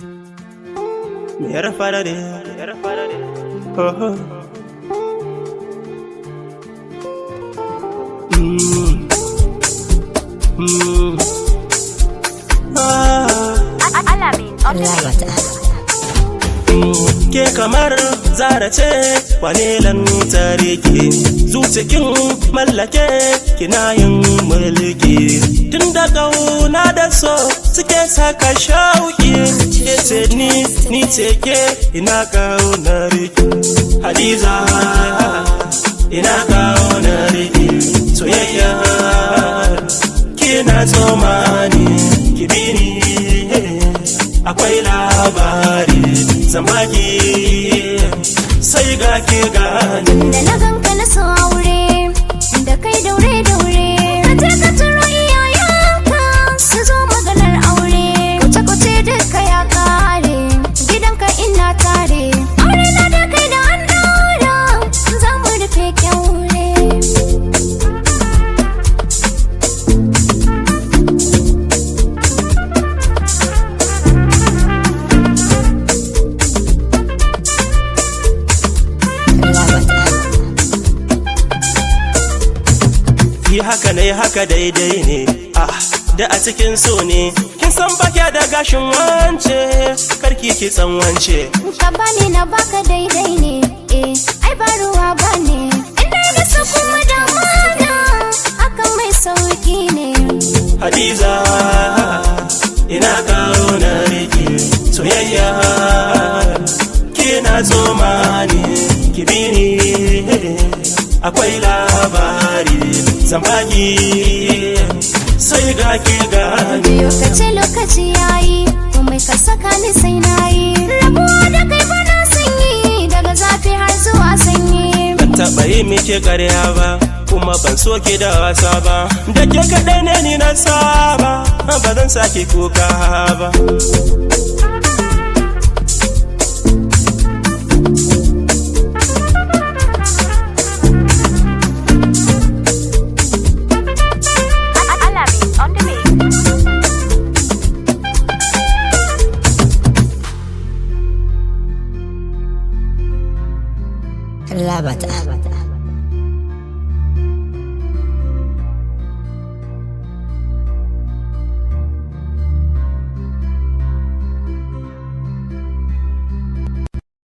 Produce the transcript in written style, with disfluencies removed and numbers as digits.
Me yar farare, oh oh. Alamin on the Ke kamar zara ce wane lantare ke zucikin mallake kina yin mulki tun da kauna da so suke saka shauki ke ce ni ce ke ina kaunar ki Hadiza ina kaunar ki soyayya kina tsomani ki bini akwai labari zamaki sai ga ke gani da na ganka na so aure da kai daure ka je ka turo iyayenka su zo maganar aure kuce duka ya kare gidanka ina tare aure na da kai da an daura za mu rufe kyaure yi haka ne haka daidai ne da a cikin so ne kin san baki da gashin wance karki ki tsan wance ka bani na baka daidai ne ai ba ruwa bane ina da su kuma da mana akan mai sauki ne Hadiza ina kaunar ki soyayya kina tsomani ki bini akwai labari zambaki sai ga ke gani lokaci yayi kuma ka saka ni sai nayi rabuwa da kai bana sanyi daga zafi har zuwa sanyi ban taɓa yi miki ƙarya ba kuma ban so ki da wasa ba da ke kaɗai ne ni na saba ba zan sake kuka ba Alamin on the mix. Labata.